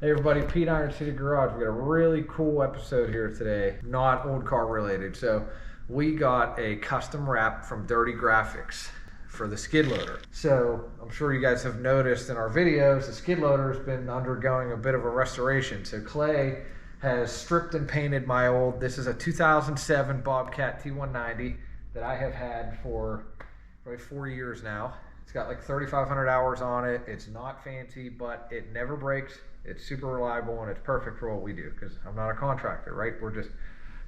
Hey everybody, Pete Iron City Garage. We got a really cool episode here today, not old car related. So we got a custom wrap from Dirty Graphics for the skid loader. So I'm sure you guys have noticed in our videos, the skid loader has been undergoing a bit of a restoration. So Clay has stripped and painted my old, this is a 2007 Bob Cat T190 that I have had for probably 4 years now. It's got like 3,500 hours on it. It's not fancy, but it never breaks. It's super reliable and it's perfect for what we do because I'm not a contractor, right? We're just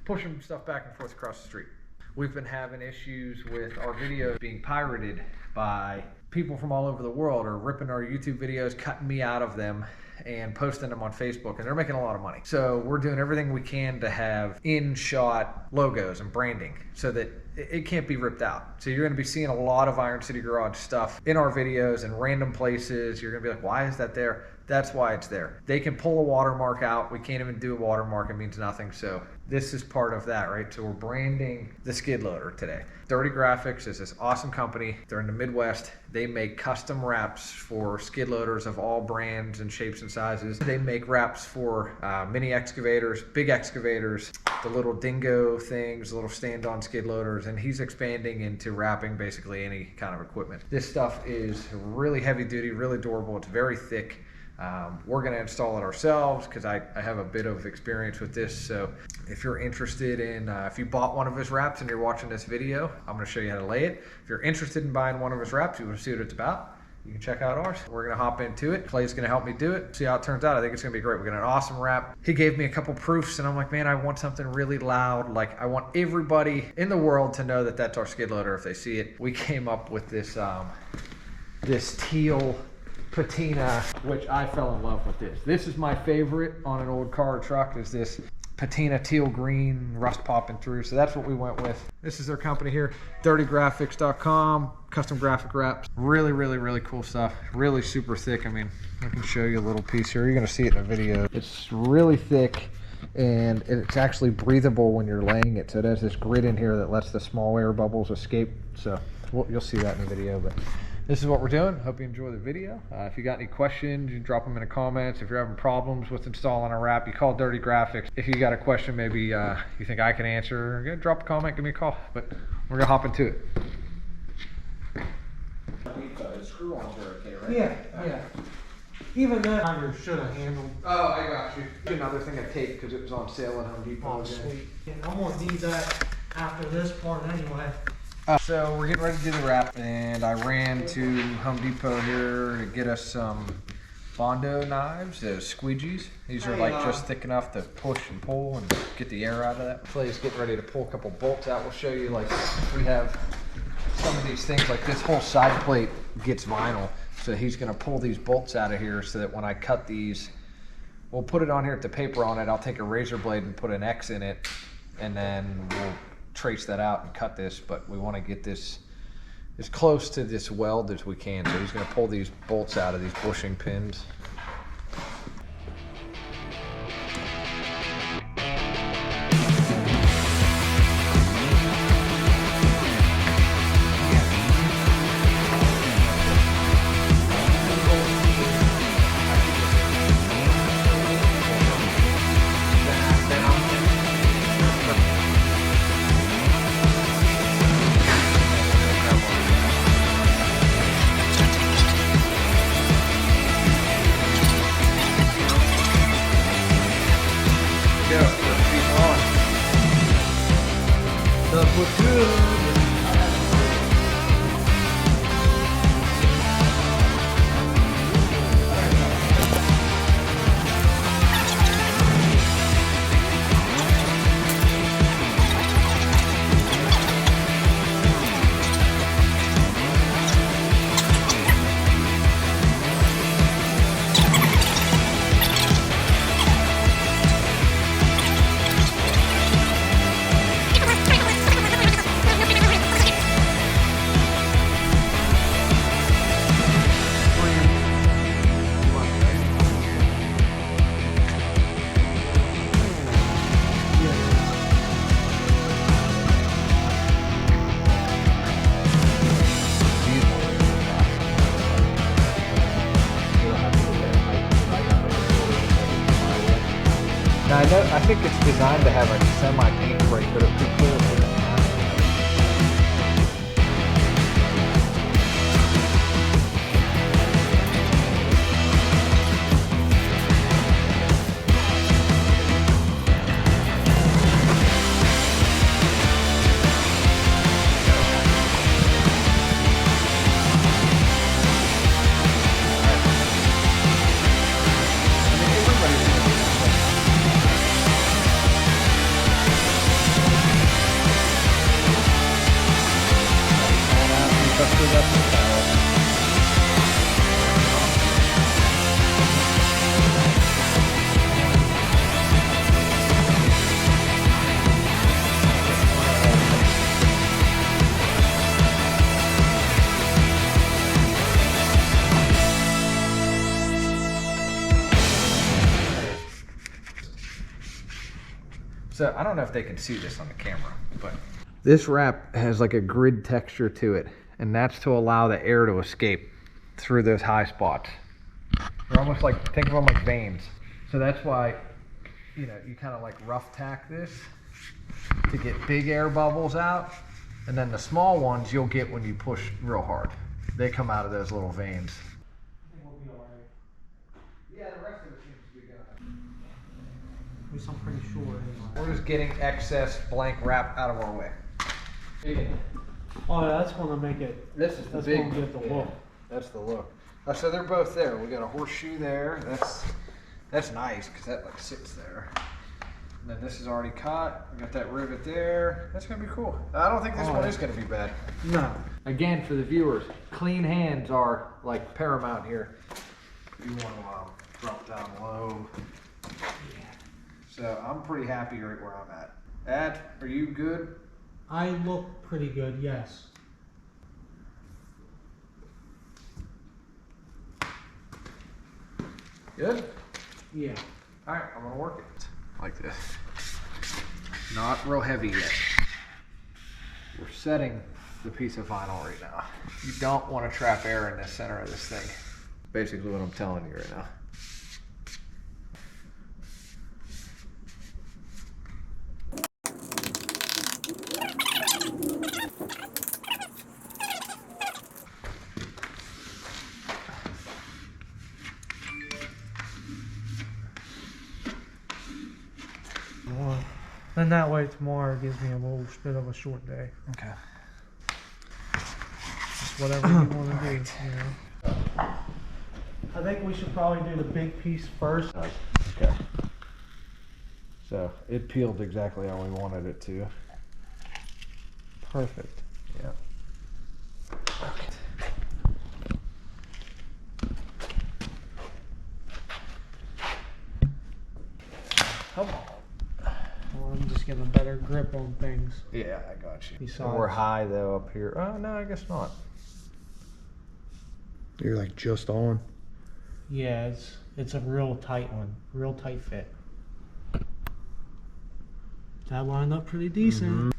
pushing stuff back and forth across the street. We've been having issues with our videos being pirated by people from all over the world, or ripping our YouTube videos, cutting me out of them and posting them on Facebook, and they're making a lot of money. So we're doing everything we can to have in-shot logos and branding so that it can't be ripped out. So you're gonna be seeing a lot of Iron City Garage stuff in our videos in random places. You're gonna be like, why is that there? That's why it's there. They can pull a watermark out. We can't even do a watermark. It means nothing. So this is part of that, right? So we're branding the skid loader today. Dirty Graphics is this awesome company. They're in the Midwest. They make custom wraps for skid loaders of all brands and shapes and sizes. They make wraps for mini excavators, big excavators, the little dingo things, little stand-on skid loaders, and he's expanding into wrapping basically any kind of equipment. This stuff is really heavy duty, really durable. It's very thick. We're going to install it ourselves because I have a bit of experience with this. So if you're interested in, if you bought one of his wraps and you're watching this video, I'm going to show you how to lay it. If you're interested in buying one of his wraps, you want to see what it's about, you can check out ours. We're going to hop into it. Clay's going to help me do it, see how it turns out. I think it's going to be great. We got an awesome wrap. He gave me a couple proofs and I'm like, man, I want something really loud. Like I want everybody in the world to know that that's our skid loader if they see it. We came up with this, this teal patina, which I fell in love with this. This is my favorite on an old car or truck, is this patina teal green, rust popping through. So that's what we went with. This is their company here, dirtygraphics.com, custom graphic wraps. Really, really, really cool stuff. Really super thick. I mean, I can show you a little piece here. You're gonna see it in the video. It's really thick and it's actually breathable when you're laying it. So it has this grid in here that lets the small air bubbles escape. So you'll see that in the video, but this is what we're doing. Hope you enjoy the video. If you got any questions, you can drop them in the comments. If you're having problems with installing a wrap, you call Dirty Graphics. If you got a question maybe you think I can answer, drop a comment, give me a call. But we're gonna hop into it. Screw ons are okay, right? Yeah. Even that I should have handled. Oh, I got you. Another thing of tape because it was on sale at Home Depot. Oh, sweet. And I'm gonna need that after this part anyway. So we're getting ready to do the wrap, and I ran to Home Depot here to get us some Bondo knives, those squeegees. These are like just thick enough to push and pull and get the air out of that. Clay's getting ready to pull a couple bolts out. We'll show you, like, we have some of these things, like this whole side plate gets vinyl. So he's gonna pull these bolts out of here so that when I cut these, we'll put it on here with the paper on it. I'll take a razor blade and put an X in it, and then we'll trace that out and cut this, but we want to get this as close to this weld as we can. So he's going to pull these bolts out of these bushing pins. know, I think it's designed to have a semi-paint break, but it'd be cool if it didn't have it. So I don't know if they can see this on the camera, but this wrap has like a grid texture to it, and that's to allow the air to escape through those high spots. They're almost like, think of them like veins. So that's why, you know, you kind of like rough tack this to get big air bubbles out, and then the small ones you'll get when you push real hard. They come out of those little veins. I think we'll be alright. Yeah, the rest of it seems to be good. At least I'm pretty sure anyway. We're just getting excess blank wrap out of our way. Oh, that's gonna make it. This is the That's big. gonna get the look. That's the look. So they're both there. We got a horseshoe there. That's nice because that like sits there. And then this is already cut. We got that rivet there. That's gonna be cool. I don't think this one is gonna be bad. No. Again, for the viewers, clean hands are like paramount here. You want to drop down low. So I'm pretty happy right where I'm at. Ed, are you good? I look pretty good, yes. Good? Yeah. All right, I'm gonna work it like this. Not real heavy yet. We're setting the piece of vinyl right now. You don't want to trap air in the center of this thing. Basically what I'm telling you right now. Then that way tomorrow gives me a little bit of a short day. Okay. Just whatever you want to do, you know. I think we should probably do the big piece first. Okay. So it peeled exactly how we wanted it to. Perfect. Yeah. Okay. Come on. Well, I'm just getting a better grip on things. Yeah, I got you. Besides- We're high though up here. Oh no, I guess not. You're like just on. Yeah, it's a real tight one, real tight fit. That lined up pretty decent.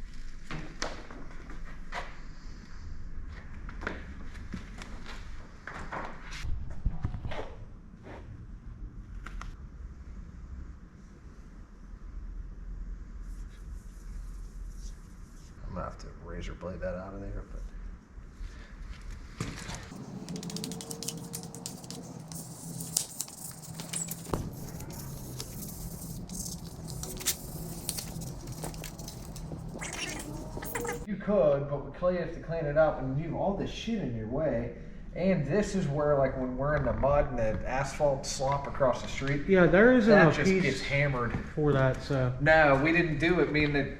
I'm gonna have to razor blade that out of there, but. You could, but we have to clean it up, and you have all this shit in your way. And this is where, like, when we're in the mud and the asphalt slop across the street, Yeah, there isn't that a just gets piece hammered. for that, so. No, we didn't do it. Me and the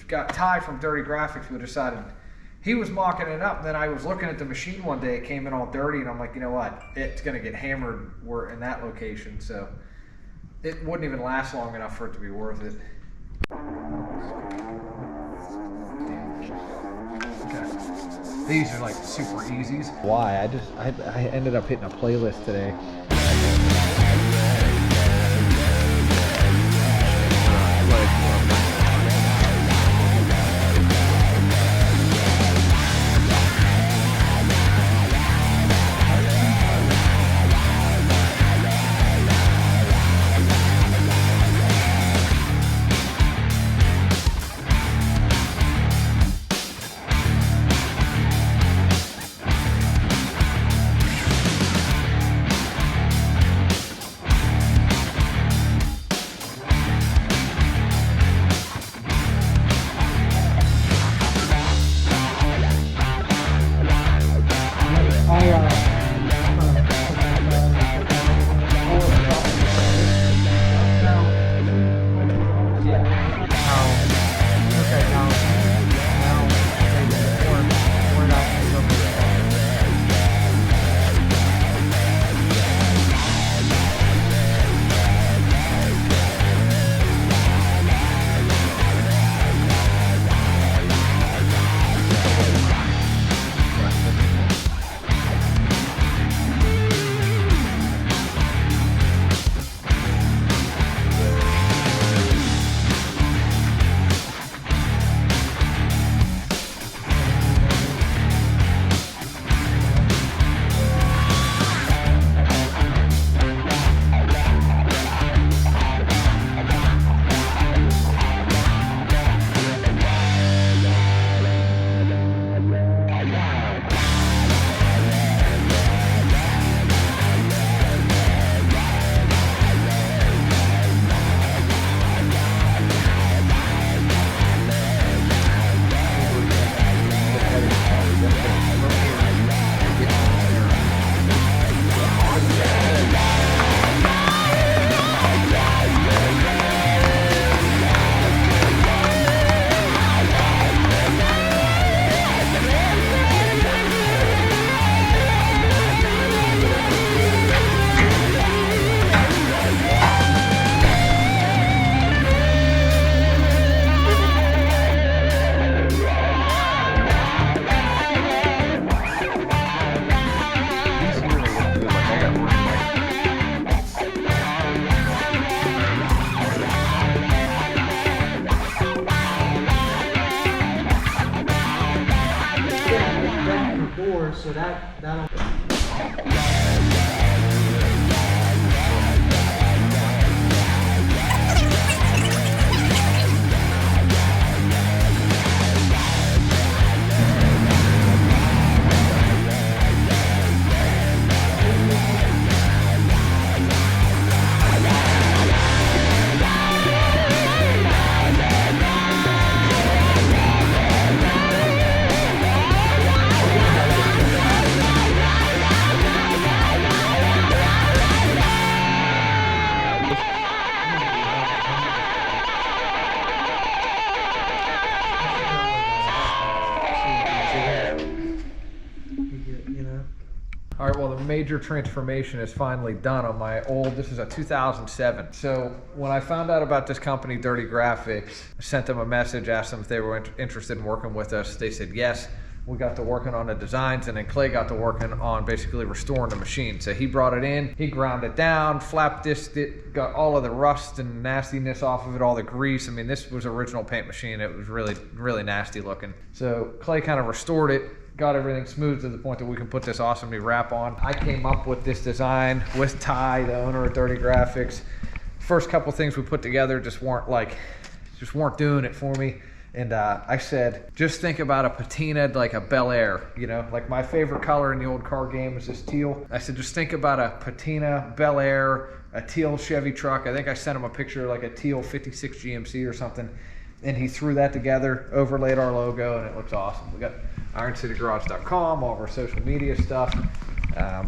got Ty from Dirty Graphics, we decided he was mocking it up. And then I was looking at the machine one day, it came in all dirty, and I'm like, you know what? It's gonna get hammered. We're in that location, so it wouldn't even last long enough for it to be worth it. Okay. These are like super easies. Why? I ended up hitting a playlist today. so that'll. All right, well, the major transformation is finally done on my old, this is a 2007. So when I found out about this company, Dirty Graphics, I sent them a message, asked them if they were interested in working with us. They said yes. We got to working on the designs, and then Clay got to working on basically restoring the machine. So he brought it in, he ground it down, flap disced it, got all of the rust and nastiness off of it, all the grease. I mean, this was original paint machine. It was really, really nasty looking. So Clay kind of restored it, got everything smooth to the point that we can put this awesome new wrap on. I came up with this design with Ty, the owner of Dirty Graphics. First couple things we put together just weren't doing it for me. And I said, just think about a patina like a Bel Air, you know, like my favorite color in the old car game is this teal. I said, just think about a patina Bel Air, a teal Chevy truck. I think I sent him a picture of like a teal 56 GMC or something. And he threw that together, overlaid our logo, and it looks awesome. We got IronCityGarage.com, all of our social media stuff.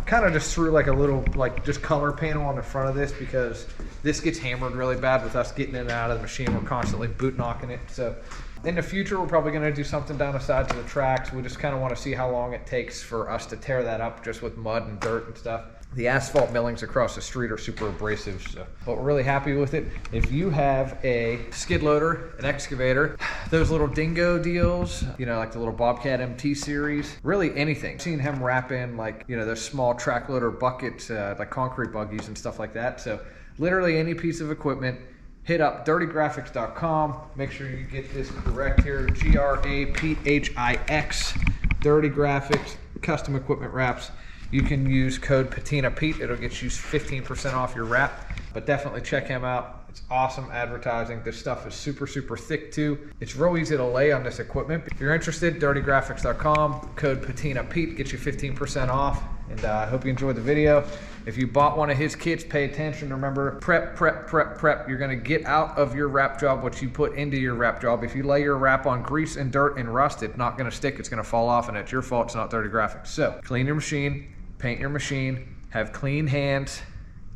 Kind of just threw like a little, like just color panel on the front of this because this gets hammered really bad with us getting in and out of the machine. We're constantly boot knocking it. So in the future, we're probably going to do something down the sides of the tracks. We just kind of want to see how long it takes for us to tear that up just with mud and dirt and stuff. The asphalt millings across the street are super abrasive, so, but we're really happy with it. If you have a skid loader, an excavator, those little dingo deals, you know, like the little Bob Cat MT series, really anything. I've seen him wrap in like, you know, those small track loader buckets, like concrete buggies and stuff like that. So literally any piece of equipment, hit up dirtygraphics.com. Make sure you get this correct here, GRAPHIX, Dirty Graphics, custom equipment wraps. You can use code Patina Pete. It'll get you 15% off your wrap, but definitely check him out. It's awesome advertising. This stuff is super, super thick too. It's real easy to lay on this equipment. If you're interested, dirtygraphics.com, code Patina Pete, get you 15% off. And I hope you enjoyed the video. If you bought one of his kits, pay attention. Remember, prep, prep, prep, prep. You're gonna get out of your wrap job what you put into your wrap job. If you lay your wrap on grease and dirt and rust, it's not gonna stick, it's gonna fall off, and it's your fault, it's not Dirty Graphics. So clean your machine, paint your machine, have clean hands,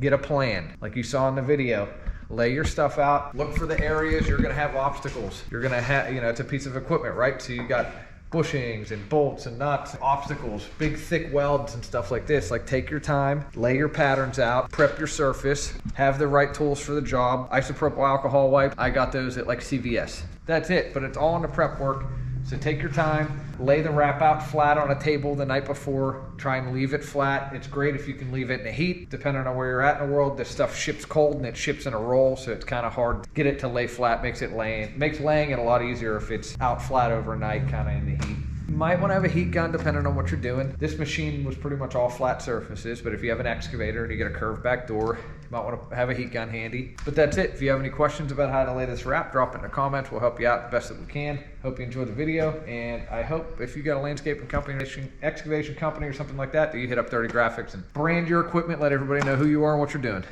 get a plan. Like you saw in the video, lay your stuff out, look for the areas you're gonna have obstacles. You're gonna have, you know, it's a piece of equipment, right? So you got bushings and bolts and nuts, obstacles, big thick welds and stuff like this. Like take your time, lay your patterns out, prep your surface, have the right tools for the job. Isopropyl alcohol wipe, I got those at like CVS. That's it, but it's all in the prep work. So take your time, lay the wrap out flat on a table the night before, try and leave it flat. It's great if you can leave it in the heat, depending on where you're at in the world. This stuff ships cold and it ships in a roll, so it's kind of hard to get it to lay flat, makes laying it a lot easier if it's out flat overnight, kind of in the heat. You might want to have a heat gun depending on what you're doing. This machine was pretty much all flat surfaces, but if you have an excavator and you get a curved back door, you might want to have a heat gun handy. But that's it. If you have any questions about how to lay this wrap, drop it in the comments. We'll help you out the best that we can. Hope you enjoyed the video, and I hope if you got a landscaping company, excavation company or something like that, that you hit up Dirty Graphics and brand your equipment, let everybody know who you are and what you're doing.